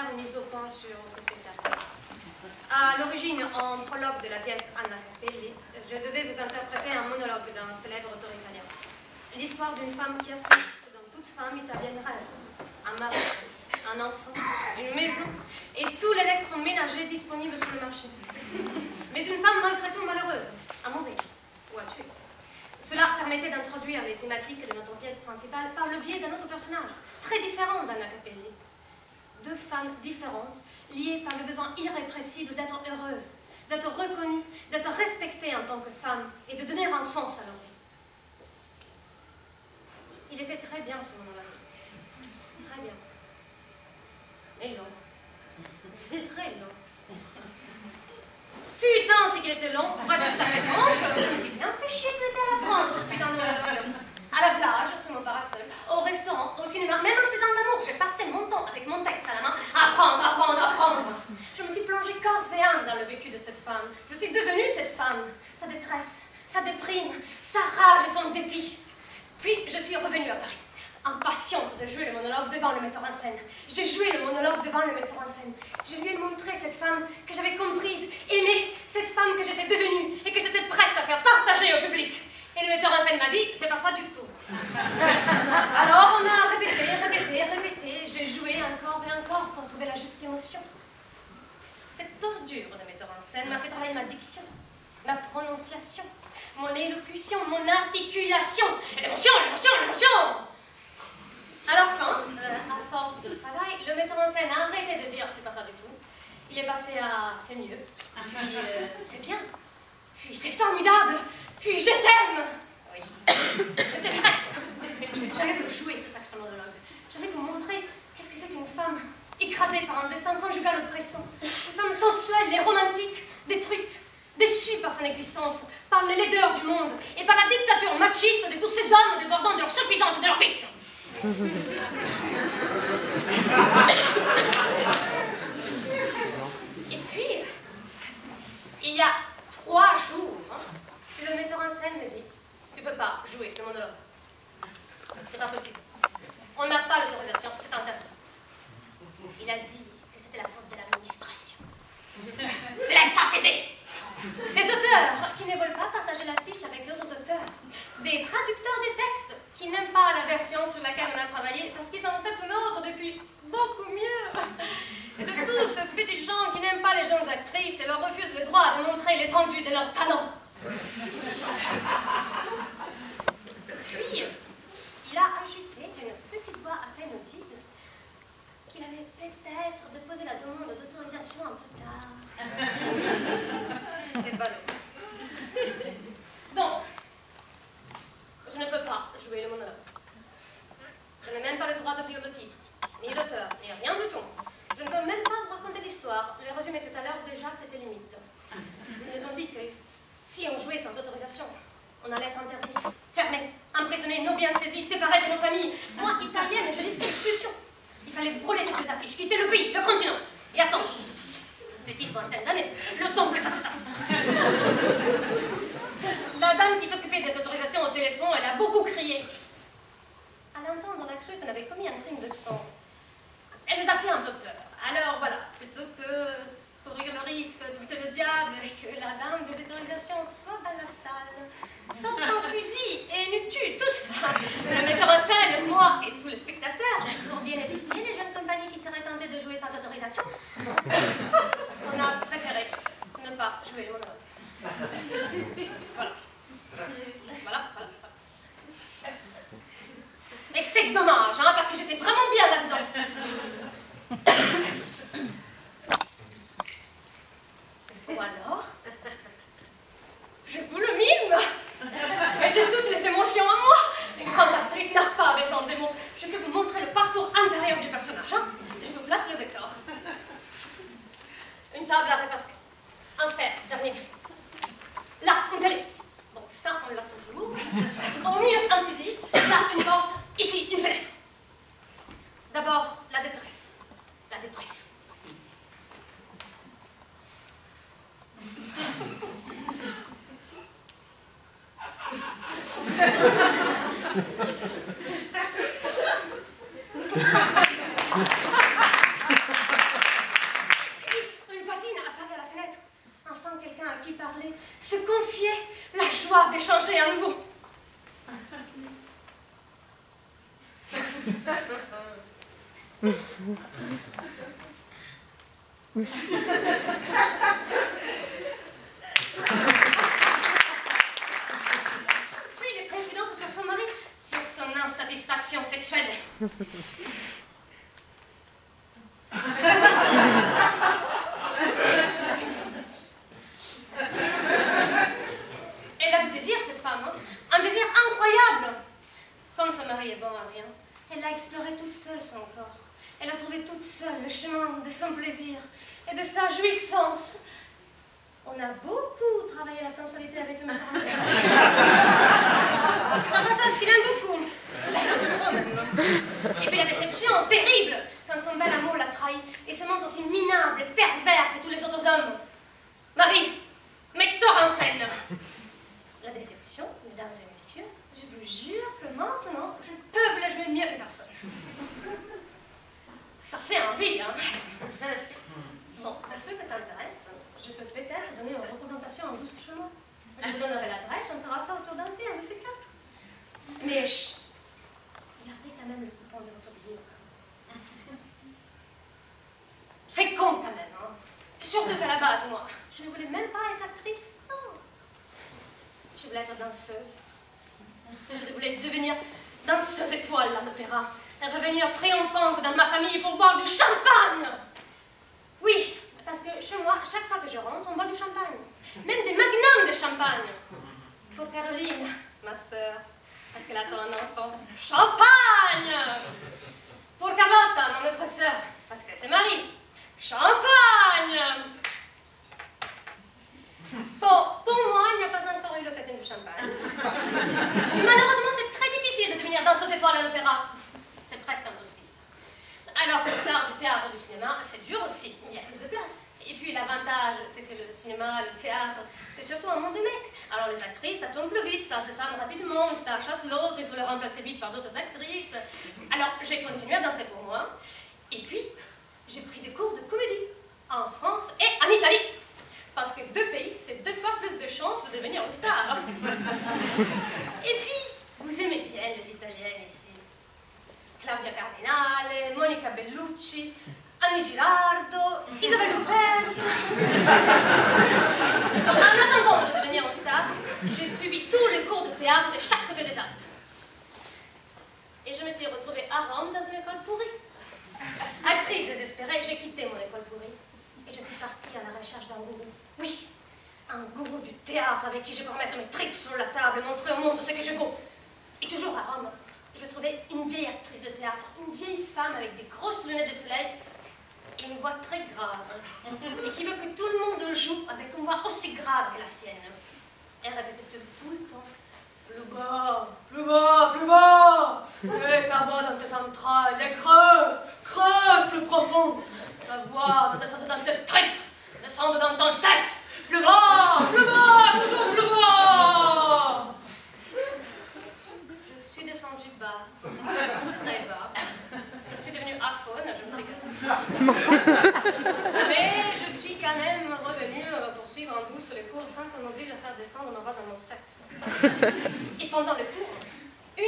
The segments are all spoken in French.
légère mise au point sur ce spectacle. À l'origine, en prologue de la pièce Anna Capelli, je devais vous interpréter un monologue d'un célèbre auteur italien. L'histoire d'une femme qui a tout ce dont toute femme italienne rêve. Un mari, un enfant, une maison et tout l'électroménager disponible sur le marché. Mais une femme malgré tout malheureuse, à mourir ou à tuer. Cela permettait d'introduire les thématiques de notre pièce principale par le biais d'un autre personnage, très différent d'Anna Capelli. Deux femmes différentes, liées par le besoin irrépressible d'être heureuses, d'être reconnues, d'être respectées en tant que femmes et de donner un sens à leur vie. Il était très bien ce moment-là. Très bien. Mais long. Très long. Putain, c'est qu'il était long. Pour être tout à fait franche, je me suis bien fait chier tout l'été à l'apprendre, ce putain de monologue. À la plage, sur mon parasol, au restaurant, au cinéma, même en faisant l'amour, j'ai passé mon temps avec mon texte à la main à apprendre, apprendre, apprendre. Je me suis plongée corps et âme dans le vécu de cette femme. Je suis devenue cette femme. Sa détresse, sa déprime, sa rage et son dépit. Puis, je suis revenue à Paris, impatiente de jouer le monologue devant le metteur en scène. J'ai joué le monologue devant le metteur en scène. Je lui ai montré cette femme que j'avais comprise, aimée, cette femme que j'étais devenue et que j'étais prête à faire partager au public. Et le metteur en scène m'a dit, c'est pas ça du tout. Alors on a répété, répété, répété. J'ai joué encore et encore pour trouver la juste émotion. Cette ordure de metteur en scène m'a fait travailler ma diction, ma prononciation, mon élocution, mon articulation. Et l'émotion, l'émotion, l'émotion. À la fin, à force de travail, le metteur en scène a arrêté de dire c'est pas ça du tout. Il est passé à c'est mieux, puis c'est bien, puis c'est formidable, puis je t'aime. Oui, j'étais prête. J'allais vous jouer ce sacré monologue. J'allais vous montrer qu'est-ce que c'est qu'une femme écrasée par un destin conjugal oppressant. Une femme sensuelle et romantique, détruite, déçue par son existence, par les laideurs du monde et par la dictature machiste de tous ces hommes débordant de leur suffisance et de leur vice. Et puis, il y a 3 jours, le metteur en scène me dit « Tu peux pas jouer le monologue. C'est pas possible. On n'a pas l'autorisation, c'est interdit. » Il a dit que c'était la faute de l'administration, de la SACD, des auteurs qui ne veulent pas partager l'affiche avec d'autres auteurs, des traducteurs des textes qui n'aiment pas la version sur laquelle on a travaillé parce qu'ils en ont fait une autre depuis beaucoup mieux, et de tous ces petits gens qui n'aiment pas les jeunes actrices et leur refusent le droit de montrer l'étendue de leur talent. Puis, il a ajouté d'une petite voix à peine audible qu'il avait peut-être déposé la demande d'autorisation un peu tard. C'est ballot. Donc, je ne peux pas jouer le monologue. Je n'ai même pas le droit de lire le titre, ni l'auteur, ni rien du tout. Je ne peux même pas vous raconter l'histoire. Le résumé tout à l'heure, déjà, c'était limite. Ils nous ont dit que si on jouait sans autorisation, on allait être interdit, fermé, emprisonné, nos biens saisis, séparés de nos familles. Moi, italienne, je risquais l'expulsion. Il fallait brûler toutes les affiches, quitter le pays, le continent, et attendre. Petite vingtaine d'années, le temps que ça se tasse. La dame qui s'occupait des autorisations au téléphone, elle a beaucoup crié. À l'entendre, on a cru qu'on avait commis un crime de sang. Elle nous a fait un peu peur. Alors voilà, plutôt que courir le risque, tenter le diable, et que la dame des autorisations soit dans la salle, sorte un fusil et nous tue tous. Le metteur en scène, moi et tous les spectateurs, pour bien édifier les jeunes compagnies qui seraient tentées de jouer sans autorisation, on a préféré ne pas jouer le monologue. Voilà. Voilà. Et c'est dommage, hein, parce que j'étais vraiment bien là-dedans. Ou alors, je vous le mime. Et j'ai toutes les émotions en moi. Une grande actrice n'a pas besoin de mots. Je peux vous montrer le parcours intérieur du personnage. Hein. Je vous place le décor. Une table à repasser. Un fer, dernier cri. Là, une télé. Bon, ça, on l'a toujours. Au mur, un fusil. Là, une porte. Ici, une fenêtre. D'abord, la détresse. La déprime. l'espoir d'échanger à nouveau. Puis les confidences sur son mari, sur son insatisfaction sexuelle. Elle a du désir, cette femme, hein? Un désir incroyable. Comme son mari est bon à rien, elle a exploré toute seule son corps. Elle a trouvé toute seule le chemin de son plaisir et de sa jouissance. On a beaucoup travaillé la sensualité avec le metteur en scène. C'est un passage qu'il aime beaucoup. Un peu trop même. Et puis la déception terrible quand son bel amour l'a trahi et se montre aussi minable et pervers que tous les autres hommes. Marie, metteur en scène. La déception, mesdames et messieurs, je vous jure que maintenant, je peux vous la jouer mieux que personne. Ça fait envie, hein? Bon, pour ceux que ça intéresse, je peux peut-être donner une représentation en 12 chemins. Je vous donnerai l'adresse, on fera ça autour d'un thé, un de ces quatre. Mais chut! Gardez quand même le coupon de votre billet. C'est con quand même, hein? Surtout qu'à la base, moi, je ne voulais même pas être actrice. Non. Je voulais être danseuse. Je voulais devenir danseuse étoile à l'opéra et revenir triomphante dans ma famille pour boire du champagne. Oui, parce que chez moi, chaque fois que je rentre, on boit du champagne. Même des magnums de champagne. Pour Caroline, ma sœur, parce qu'elle attend un enfant. Champagne! Pour Carlotta, mon autre sœur, parce que c'est Marie. Champagne! Bon, pour moi, il n'y a pas encore eu l'occasion du champagne. Malheureusement, c'est très difficile de devenir danseuse étoile à l'opéra. C'est presque impossible. Alors que star du théâtre et du cinéma, c'est dur aussi, il y a plus de place. Et puis l'avantage, c'est que le cinéma, le théâtre, c'est surtout un monde de mecs. Alors les actrices, ça tourne plus vite, ça se fane rapidement, une star chasse l'autre, il faut le remplacer vite par d'autres actrices. Alors j'ai continué à danser pour moi. Et puis, j'ai pris des cours de comédie en France et en Italie. Parce que 2 pays, c'est 2 fois plus de chances de devenir une star. Et puis, vous aimez bien les Italiennes ici. Claudia Cardinale, Monica Bellucci, Annie Girardot, Isabelle Huppert. En attendant de devenir une star, j'ai suivi tous les cours de théâtre de chaque côté des Alpes. Et je me suis retrouvée à Rome dans une école pourrie. Actrice désespérée, j'ai quitté mon école pourrie. Et je suis partie à la recherche d'un gourou. Oui, un gourou du théâtre avec qui je peux mettre mes tripes sur la table et montrer au monde ce que je vaux. Et toujours à Rome, je trouvais une vieille actrice de théâtre, une vieille femme avec des grosses lunettes de soleil et une voix très grave. Et qui veut que tout le monde joue avec une voix aussi grave que la sienne. Elle répétait tout le temps. Plus bas, plus bas, plus bas. Et ta voix dans tes entrailles est creuse, creuse plus profond. Ta voix doit descendre dans tes tripes, descendre dans ton sexe. Plus bas, toujours plus bas. Je suis descendue bas, très bas. Je suis devenue aphone, je me suis cassée. Mais je suis quand même revenue poursuivre en douce les cours sans qu'on m'oblige à faire descendre ma voix dans mon sexe. Et pendant le cours, 1,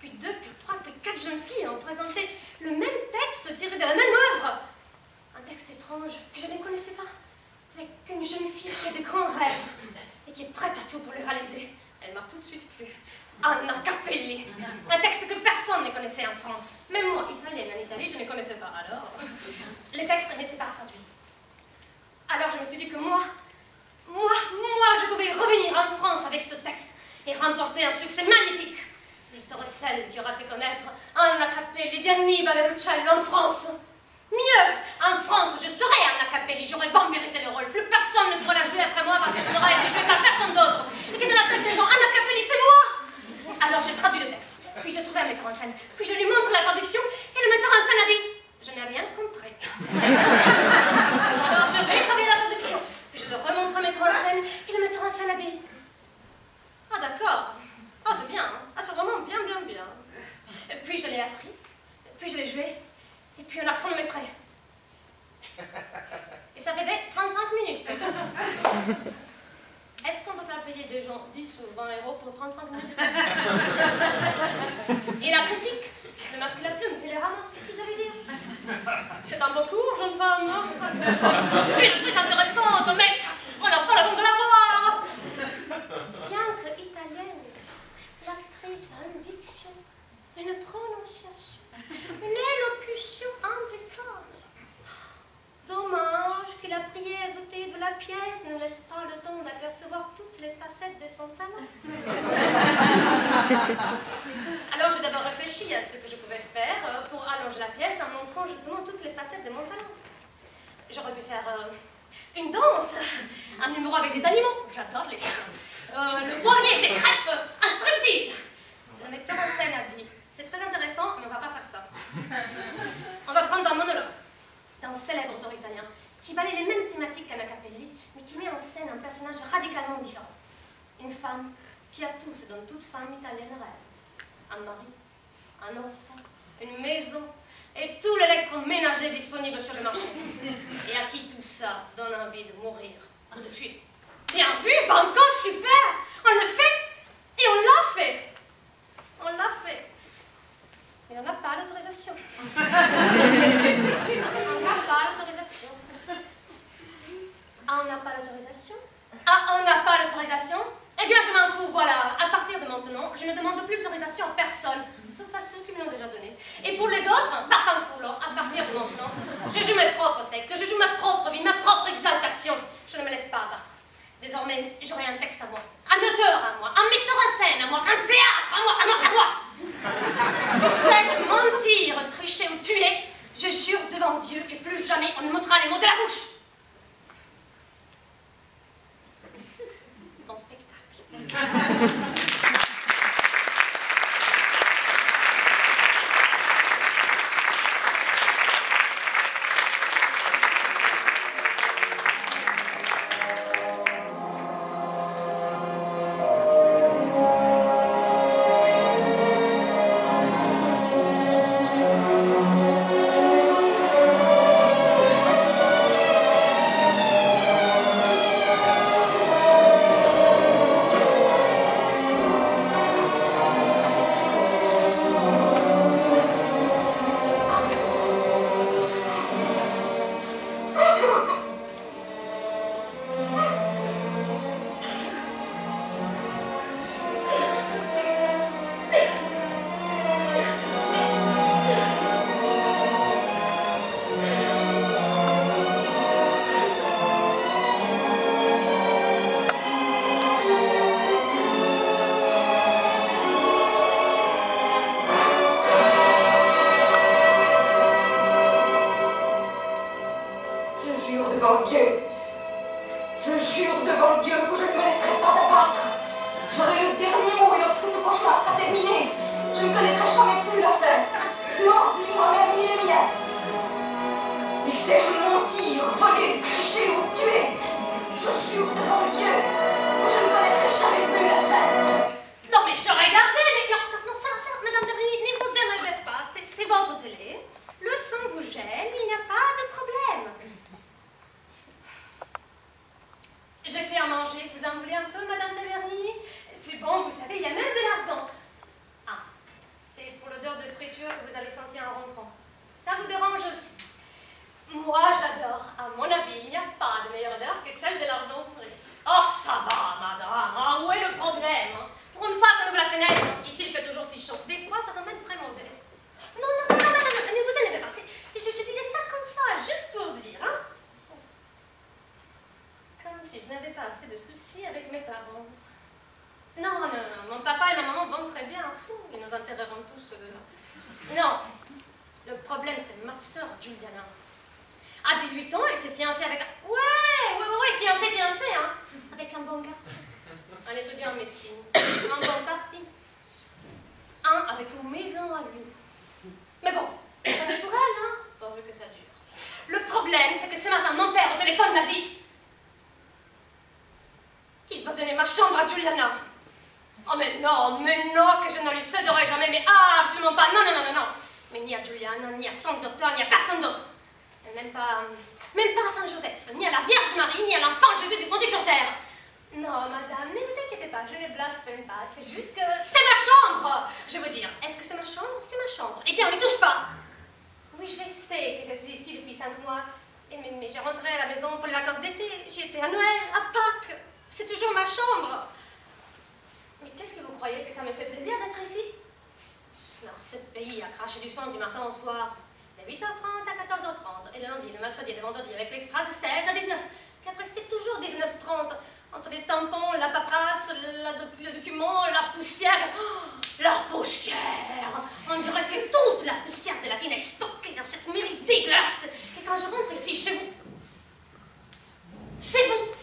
puis 2, puis 3, puis 4 jeunes filles ont présenté le même texte tiré de la même œuvre. Un texte étrange que je ne connaissais pas. Avec une jeune fille qui a de grands rêves et qui est prête à tout pour les réaliser. Elle m'a tout de suite plu. Anna Capelli. Un texte que personne ne connaissait en France. Même moi, italienne en Italie, je ne connaissais pas. Alors, les textes n'étaient pas traduits. Alors je me suis dit que moi, je pouvais revenir en France avec ce texte et remporter un succès magnifique. Je serais celle qui aura fait connaître Anna Capelli di Annibale Ruccello en France. Mieux, en France, je serais Anna Capelli, j'aurais vampirisé le rôle. Plus personne ne pourrait la jouer après moi parce que ça n'aurait été joué par personne d'autre. Et que dans la tête des gens, Anna Capelli, c'est moi. Alors j'ai traduit le texte, puis j'ai trouvé un metteur en scène, puis je lui montre la traduction, et le metteur en scène a dit « Je n'ai rien compris ». Alors je rétraduis la traduction, puis je le remontre au metteur en scène, et le metteur en scène a dit « Ah d'accord, ah c'est bien, hein. Ah c'est vraiment bien. » Et puis je l'ai appris, puis je l'ai joué, et puis on a chronométré. Et ça faisait 35 minutes. Est-ce qu'on peut faire payer des gens 10 ou 20 € pour 35 minutes de texte. Et la critique, le masque et la plume, Télérama, qu'est-ce qu'ils allaient dire? C'est un bon cours, jeune femme. Une actrice intéressante, mais on n'a pas la chance de la voir. Bien que italienne, l'actrice a une diction, une prononciation, une élocution impeccable. Dommage que la brièveté de la pièce ne laisse pas le temps d'apercevoir toutes les facettes de son talent. Alors j'ai d'abord réfléchi à ce que je pouvais faire pour allonger la pièce en montrant justement toutes les facettes de mon talent. J'aurais pu faire une danse, un numéro avec des animaux, j'adore les chiens, le poirier, des crêpes, un striptease. Le metteur en scène a dit, c'est très intéressant, mais on va pas faire ça. On va prendre un monologue d'un célèbre auteur italien qui balaye les mêmes thématiques qu'Anna Capelli, mais qui met en scène un personnage radicalement différent. Une femme qui a tout ce dont toute femme italienne rêve. Un mari, un enfant, une maison et tout l'électroménager disponible sur le marché. Et à qui tout ça donne envie de mourir ou de tuer. Bien vu, Banco, super! On le fait et on l'a fait. On l'a fait. Mais on n'a pas l'autorisation. On n'a pas l'autorisation. Ah, on n'a pas l'autorisation? Ah, on n'a pas l'autorisation? Eh bien, je m'en fous, voilà. À partir de maintenant, je ne demande plus l'autorisation à personne, sauf à ceux qui me l'ont déjà donné. Et pour les autres, vaffanculo, à partir de maintenant, je joue mes propres textes, je joue ma propre vie, ma propre exaltation. Je ne me laisse pas abattre. Désormais, j'aurai un texte à moi, un auteur à moi, un metteur en scène à moi, un théâtre à moi, à moi, à moi. Tu sais-je mentir, tricher ou tuer, je jure devant Dieu que plus jamais on ne m'ôtera les mots de la bouche. Ton spectacle. Non, madame, ne vous inquiétez pas, je ne blasphème pas, c'est juste que... C'est ma chambre! Je veux dire, est-ce que c'est ma chambre? C'est ma chambre. Eh bien, on n'y touche pas! Oui, je sais que je suis ici depuis 5 mois, mais j'ai rentré à la maison pour les vacances d'été, j'y étais à Noël, à Pâques, c'est toujours ma chambre. Mais qu'est-ce que vous croyez que ça me fait plaisir d'être ici? Non, ce pays a craché du sang du matin au soir, de 8h30 à 14h30, et le lundi, le mercredi et le vendredi, avec l'extra de 16 à 19. Puis après, c'est toujours 19h30. Entre les tampons, la paperasse, le document, la poussière. Oh, la poussière! On dirait que toute la poussière de la ville est stockée dans cette mairie dégueulasse. Et quand je rentre ici, chez vous,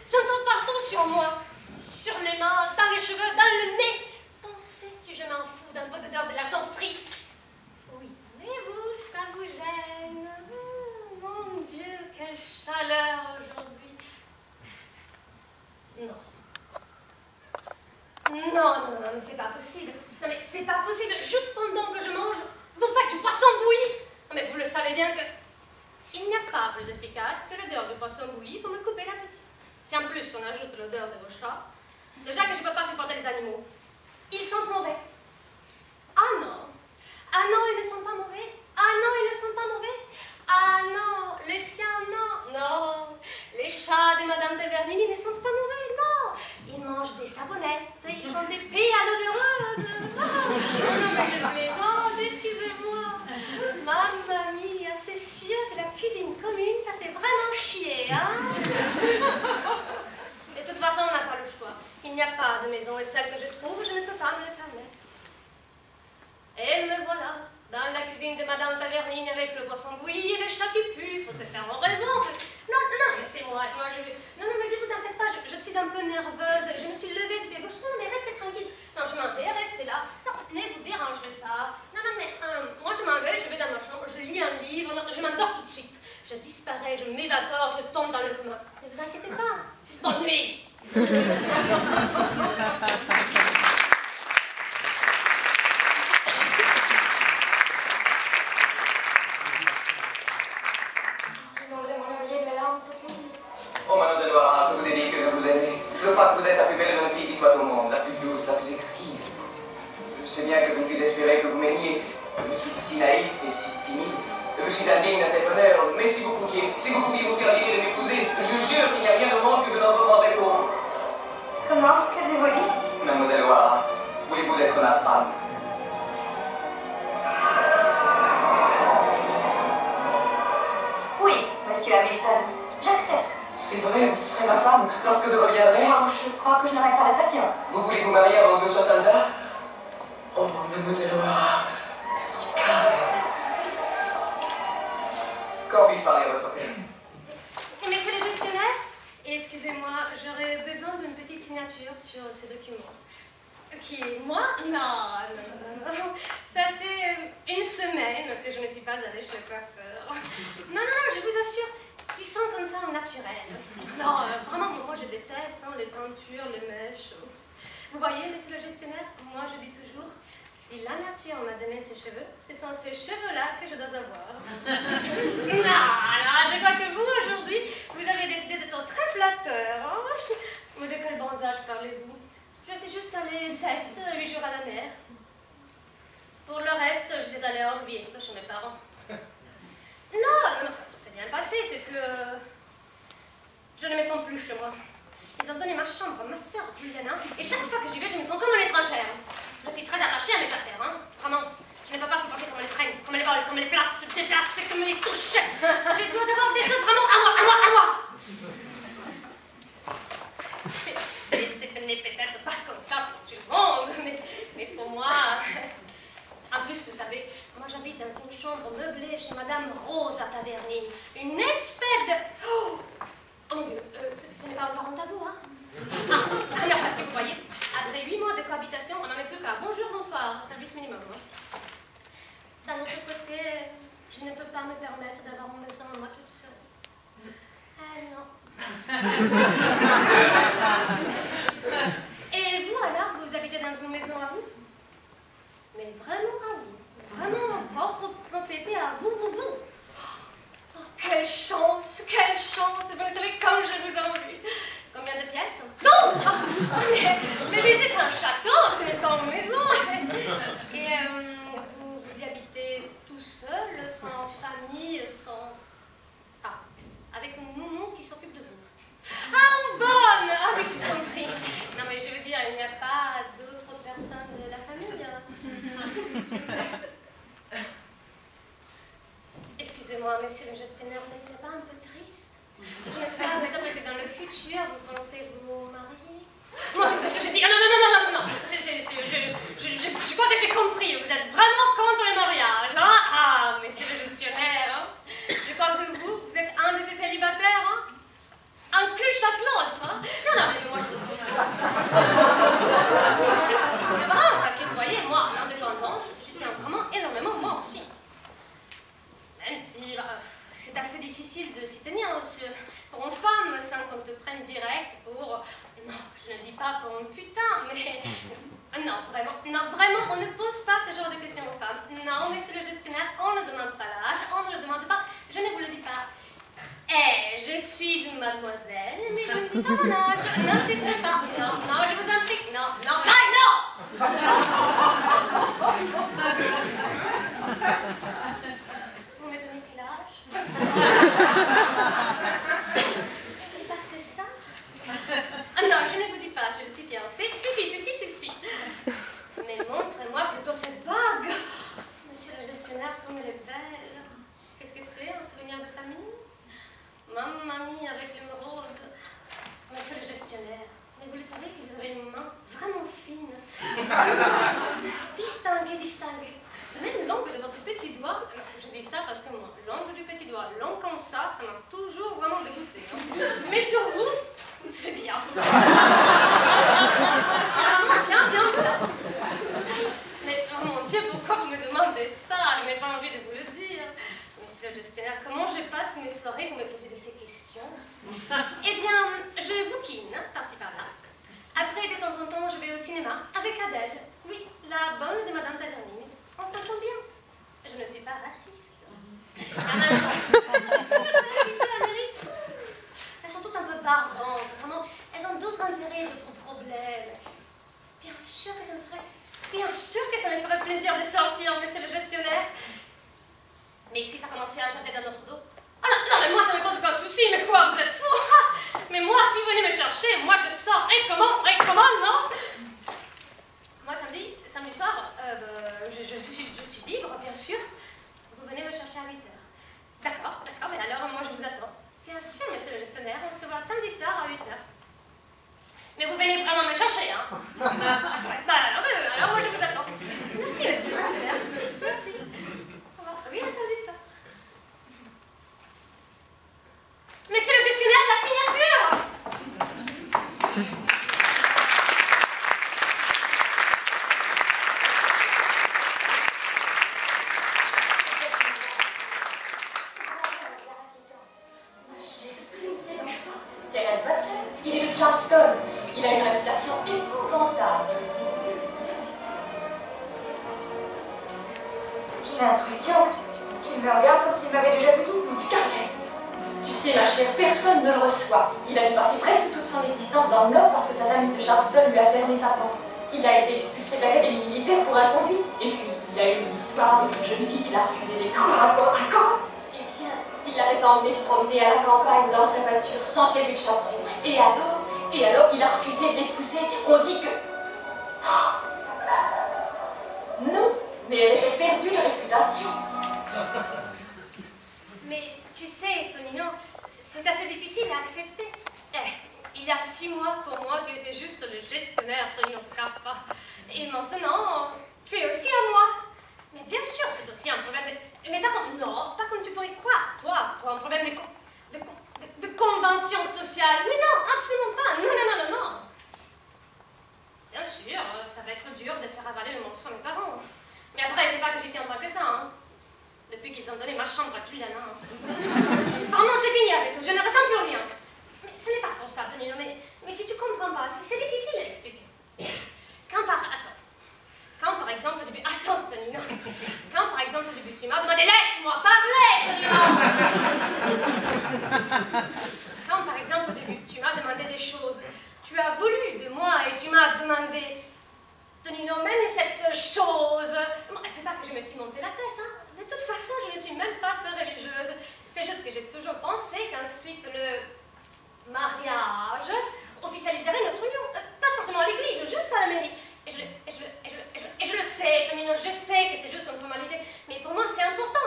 j'entends partout sur moi, sur les mains, dans les cheveux, dans le nez. Pensez si je m'en fous d'un peu d'odeur de lardon frit. Oui, mais vous, ça vous gêne. Oh, mon Dieu, quelle chaleur aujourd'hui. Non. Non, mais c'est pas possible. Non, mais c'est pas possible. Juste pendant que je mange, vous faites du poisson bouilli. Non, mais vous le savez bien que... Il n'y a pas plus efficace que l'odeur du poisson bouilli pour me couper l'appétit. Si en plus on ajoute l'odeur de vos chats, déjà que je ne peux pas supporter les animaux, ils sentent mauvais. Ah non, ils ne sont pas mauvais. Ah non, ils ne sont pas mauvais. Ah non, les siens, non. Les chats de Madame Tavernini ne sentent pas mauvais, non. Ils mangent des savonnettes, ils font des péales odoreuses. Non, mais je plaisante, excusez-moi. Mamma mia, c'est sûr que la cuisine commune, ça fait vraiment chier, hein. De toute façon, on n'a pas le choix. Il n'y a pas de maison, et celle que je trouve, je ne peux pas me le permettre. Et me voilà. Dans la cuisine de Madame Tavernini avec le poisson bouilli et le chat qui pue, il faut se faire en raison. Non, mais c'est moi, Non, mais ne vous en faites pas, je suis un peu nerveuse, je me suis levée du pied gauche. Non, mais restez tranquille. Non, je m'en vais, restez là. Non, ne vous dérangez pas. Non, mais moi je m'en vais, je vais dans ma chambre, je lis un livre, non, je m'endors tout de suite. Je disparais, je m'évapore, je tombe dans le coma. Ne vous inquiétez pas. Bonne nuit. Oh, mademoiselle Loira, je vous ai dit que je vous aimais. Je crois que vous êtes la plus belle jeune fille qui soit au monde, la plus douce, la plus exquise. Je sais bien que vous ne puissiez espérer que vous m'aimiez. Je suis si naïf et si timide. Je suis indigne d'un tel honneur, mais si vous pouviez vous faire l'idée de m'épouser, je jure qu'il n'y a rien au monde que je n'entreprendrai pour. Comment? Qu'avez-vous dit? Mademoiselle Loira, voulez-vous être ma femme? Oui, monsieur Hamilton, j'accepte. C'est vrai, vous serez ma femme lorsque je reviendrai. Oh, je crois que je n'aurai pas l'occasion. Vous voulez vous marier avant que je sois soldat? Oh, mademoiselle Loira. Quand puis-je parler à votre père? Et monsieur le gestionnaire, excusez-moi, j'aurais besoin d'une petite signature sur ce document. Qui est moi? Non. Ça fait une semaine que je ne suis pas allée chez le coiffeur. Non, je vous assure, ils sont comme ça en naturel. Non, vraiment, moi je déteste les teintures, les mèches. Vous voyez, monsieur le gestionnaire, moi je dis toujours, si la nature m'a donné ses cheveux, ce sont ces cheveux-là que je dois avoir. Non, je crois que vous, aujourd'hui, vous avez décidé d'être très flatteur. Hein? Mais de quel bronzage parlez-vous? Je suis juste allée 7-8 jours à la mer. Pour le reste, je suis allée à Orvieto chez mes parents. Non, ça s'est bien passé, c'est que je ne me sens plus chez moi. Ils ont donné ma chambre à ma soeur Juliana, et chaque fois que j'y vais, je me sens comme une étrangère. Je suis très attachée à mes affaires, hein. Vraiment. Je ne peux pas supporter qu'on me les prenne, qu'on me les vole, qu'on me les place, déplace, qu'on me les touche. Je dois avoir des choses vraiment à moi. Ce n'est peut-être pas comme ça pour tout le monde, mais pour moi... En plus, vous savez, moi j'habite dans une chambre meublée chez Madame Rosa Tavernini. Une espèce de... Oh mon Dieu, ce n'est pas un parent à vous, hein? Ah, alors, parce que vous voyez, après 8 mois de cohabitation, on n'en est plus qu'à bonjour, bonsoir, service minimum. Hein? D'un autre côté, je ne peux pas me permettre d'avoir une maison à moi toute seule. Ah non. Et vous, alors, vous habitez dans une maison à vous? Mais vraiment à vous. Vraiment votre propriété à vous. Oh, quelle chance, quelle chance. Vous savez comme je vous envie. Combien de pièces? 12! Mais c'est un château, ce n'est pas une maison. Et vous y habitez tout seul, sans famille, sans... Ah, avec une nounou qui s'occupe de vous. Ah, bonne! Ah oui, j'ai compris. Non, mais je veux dire, il n'y a pas d'autres personnes de la famille. Excusez-moi, monsieur le gestionnaire, mais ce n'est pas un peu triste? Je ne sais pas, peut-être que dans le futur, vous pensez vous marier? Moi, tout ce que j'ai dit... Non. Je crois que j'ai compris. Vous êtes vraiment contre le mariage, hein? Ah, monsieur le gestionnaire, hein? Je crois que vous êtes un de ces célibataires, hein? Un cul chasse l'autre, hein? Non, mais moi, je vous... Mais vraiment, parce que vous voyez, moi, l'indépendance, je tiens vraiment énormément, moi aussi. Même si c'est assez difficile de s'y tenir, monsieur. Pour une femme, sans qu'on te prenne direct pour... Non, je ne dis pas pour un putain, mais... Non, vraiment, on ne pose pas ce genre de questions aux femmes. Non, monsieur le gestionnaire, on ne demande pas l'âge, on ne le demande pas, je ne vous le dis pas. Eh, je suis une mademoiselle, mais je ne dis pas mon âge. N'insistez pas. Non, je vous en prie. Non. Vous me donnez quel âge? C'est ça? Ah non, je ne vous dis pas, je suis fiancée. Suffit. Mais montrez-moi plutôt cette bague. Monsieur le gestionnaire, comme elle est belle. Qu'est-ce que c'est, un souvenir de famille? Mamie avec l'émeraude. Monsieur le gestionnaire, mais vous le savez que vous avez une main vraiment fine. Distinguée. Même l'ongle de votre petit doigt, je dis ça parce que moi, l'ongle du petit doigt, long comme ça m'a toujours vraiment dégoûté. Hein. Mais sur vous, c'est bien. C'est vraiment bien plat. Mais oh mon Dieu, pourquoi vous me demandez ça? Je n'ai pas envie de vous le dire. Monsieur le gestionnaire, comment je passe mes soirées? Vous me posez de ces questions. Eh bien, je bouquine, par-ci par-là. Après, de temps en temps, je vais au cinéma avec Adèle. Oui, la bonne de Madame Tavernine. On s'entend bien. Je ne suis pas raciste. Ici, l'Amérique, elles sont toutes un peu barbantes. Vraiment, elles ont d'autres intérêts, d'autres problèmes. Bien sûr que ça me ferait plaisir de sortir, monsieur le gestionnaire. Mais si ça commençait à chanter dans notre dos... Ah non, mais moi, ça me pose aucun souci. Mais quoi, vous êtes fous? Mais moi, si vous venez me chercher, moi, je sors. Et comment, non? Moi, samedi soir, je suis libre, bien sûr. Vous venez me chercher à 8h. D'accord, mais alors, moi, je vous attends. Bien sûr, monsieur le gestionnaire, on se voit samedi soir à 8h. Mais vous venez vraiment me chercher, hein? Alors, moi, je vous attends. Merci, monsieur le gestionnaire. Merci. Oui, à samedi soir. Monsieur le gestionnaire, la signature! Il est de Charleston. Il a une réputation épouvantable. J'ai l'impression qu'il me regarde comme s'il m'avait déjà vu toute petite carrière. Tu sais, ma chère, personne ne le reçoit. Il a dû passer presque toute son existence dans le Nord parce que sa famille de Charleston lui a fermé sa porte. Il a été expulsé de l'académie militaire pour inconduite. Et puis, il a eu une histoire avec une jeune fille qu'il a refusé des coups. Raconte. Eh bien, il l'avait emmené se promener à la campagne dans sa voiture sans prévu de chaperon. Et alors, il a refusé d'épouser. On dit que... Oh. Non, mais elle avait perdu la réputation. Mais tu sais, Tonino, c'est assez difficile à accepter. Il y a 6 mois, pour moi, tu étais juste le gestionnaire, Tonino Scarpa. Et maintenant, tu es aussi à moi. Mais bien sûr, c'est aussi un problème de... Mais pas comme tu pourrais croire, toi, pour un problème de convention sociale. Mais non, absolument pas. Non. Bien sûr, ça va être dur de faire avaler le mensonge à mes parents. Mais après, c'est pas que j'étais en tant que ça, hein. Depuis qu'ils ont donné ma chambre à Juliana. Vraiment, c'est fini avec eux, je ne ressens plus rien. Mais ce n'est pas pour ça, Tonino, mais si tu comprends pas, c'est difficile à expliquer. Quand par exemple, au début... Attends, Tonino. Quand par exemple, au début, tu m'as demandé... Laisse-moi parler, Tonino. Quand par exemple, au début, tu m'as demandé des choses, tu as voulu de moi demander, Tonino, même cette chose, c'est pas que je me suis monté la tête, hein. De toute façon, je ne suis même pas très religieuse. C'est juste que j'ai toujours pensé qu'ensuite le mariage officialiserait notre union. Pas forcément à l'église, juste à la mairie. Et je le sais, Tonino, je sais que c'est juste une formalité, mais pour moi c'est important.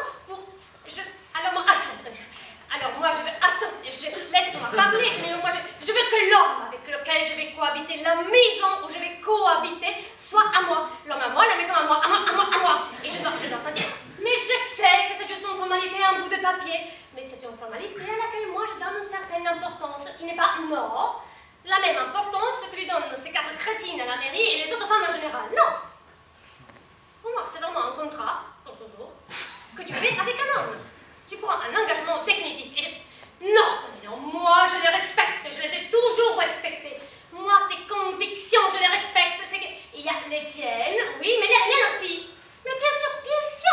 Alors moi, attends. Alors moi je veux, laisse-moi parler, Tonino. Moi je veux que l'homme avec lequel je vais cohabiter, la maison où je vais cohabiter, soit à moi. L'homme à moi, la maison à moi, à moi. Et je dois sentir. Mais je sais que c'est juste une formalité, un bout de papier. Mais c'est une formalité à laquelle moi je donne une certaine importance, qui n'est pas, non, la même importance que lui donnent ces 4 crétines à la mairie et les autres femmes en général. Non. Pour moi, c'est vraiment un contrat, pour toujours, que tu fais avec un homme. Tu prends un engagement définitif. Non, Tonino, moi, je les respecte. Je les ai toujours respectés. Moi, tes convictions, je les respecte. C'est qu'il y a les tiennes, oui, mais il y a les miennes aussi. Mais bien sûr,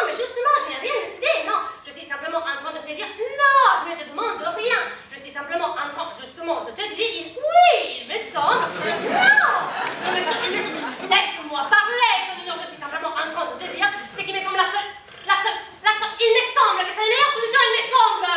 mais justement, je n'ai rien décidé, non. Je suis simplement en train de te dire, non, je ne te demande rien. Je suis simplement en train, justement, de te dire, oui, il me semble, non, il me semble, laisse-moi parler, Tonino, je suis simplement en train de te dire, c'est qu'il me semble la seule, il me semble que c'est la meilleure solution, il me semble.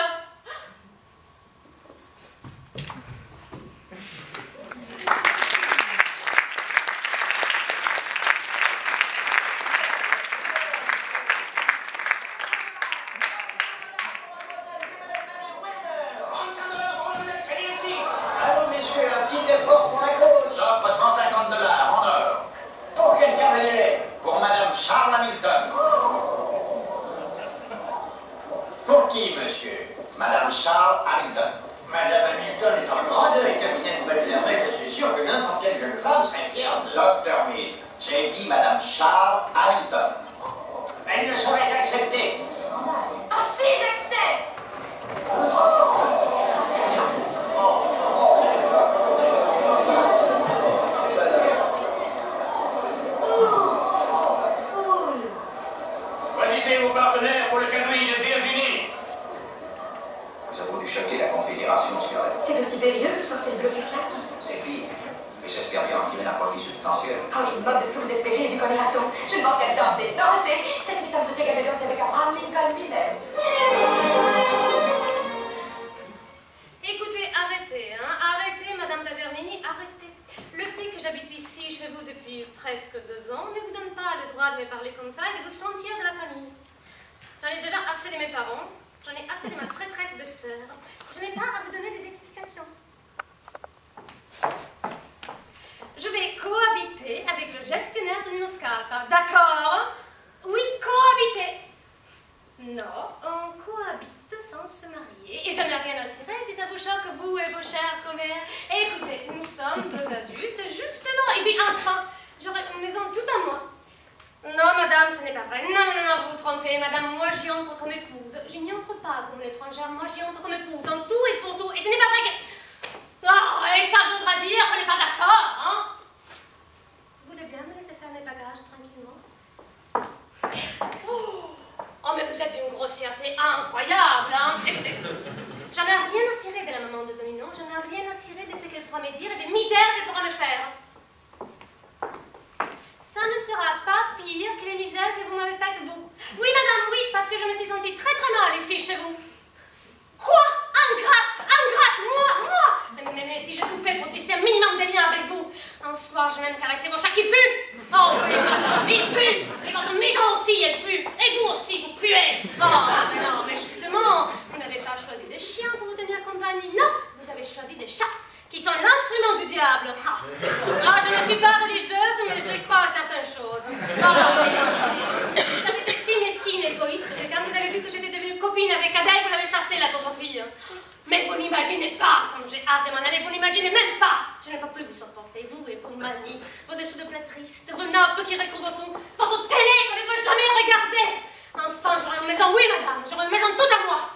Pour qui, monsieur? Madame Charles Hamilton. Madame Hamilton est en grande et capitaine Butler, je suis sûr que n'importe quelle jeune femme serait fière de... Dr. Mead, j'ai dit Madame Charles Hamilton. Elle ne saurait accepter. Ah si, j'accepte! Choisissez vos partenaires pour le quadrille de Virginie. Vous avez voulu choquer la Confédération, Scarlett. C'est aussi périlleux que forcer le blocus là. C'est pire. Mais j'espère bien qu'il y a un profit substantiel. Ah oui, mode de ce que vous espérez, du connaît-on. Je ne vois qu'à danser. Cette nuit, ça me se fait qu'elle danse avec Abraham Lincoln lui-même. Écoutez, arrêtez, Madame Tavernini, arrêtez. Le fait que j'habite ici, chez vous, depuis presque 2 ans, ne vous donne pas le droit de me parler comme ça et de vous sentir de la famille. J'en ai déjà assez de mes parents, j'en ai assez de ma traîtresse de sœur. Je n'ai pas à vous donner des explications. Je vais cohabiter avec le gestionnaire de Nino Scarpa, d'accord? Oui, cohabiter. Non, on cohabite sans se marier. Et je n'ai rien à cirer si ça vous choque, vous et vos chers commères. Écoutez, nous sommes 2 adultes, justement. Et puis enfin, j'aurai une maison toute à moi. Non, madame, ce n'est pas vrai. Non, vous vous trompez, madame. Moi, j'y entre comme épouse. Je n'y entre pas comme l'étrangère. Moi, j'y entre comme épouse, en tout et pour tout. Et ce n'est pas vrai que... Oh, et ça voudra dire qu'on n'est pas d'accord, hein? Vous voulez bien me laisser faire mes bagages tranquillement? Oh, mais vous êtes d'une grossièreté incroyable, hein? Écoutez, j'en ai rien à cirer de la maman de Tonino, j'en ai rien à cirer de ce qu'elle pourra me dire et des misères qu'elle pourra me faire. Ça ne sera pas pire que les misères que vous m'avez faites, vous. Oui, madame, oui, parce que je me suis sentie très mal ici, chez vous. Quoi? Ingrate, moi! Mais si je tout fais pour tisser un minimum de lien avec vous. Un soir, j'ai même caressé vos chats qui puent. Oh oui, madame, ils puent. Et votre maison aussi, elle pue. Et vous aussi, vous puez. Oh, mais non, mais justement, vous n'avez pas choisi des chiens pour vous tenir compagnie. Non, vous avez choisi des chats qui sont l'instrument du diable. Ah, je ne suis pas religieuse, mais je crois à certaines choses. Oh, mais vous avez été si mesquine et égoïste que quand vous avez vu que j'étais devenue copine avec Adèle, vous l'avez chassée, la pauvre fille. Mais vous n'imaginez pas comme j'ai hâte de m'en aller, vous n'imaginez même pas. Je ne peux plus vous supporter, vous et vos manies, vos dessous de plaies tristes, vos nappes qui recouvrent votre télé qu'on ne peut jamais regarder. Enfin, j'aurai une maison, oui madame, j'aurai une maison toute à moi.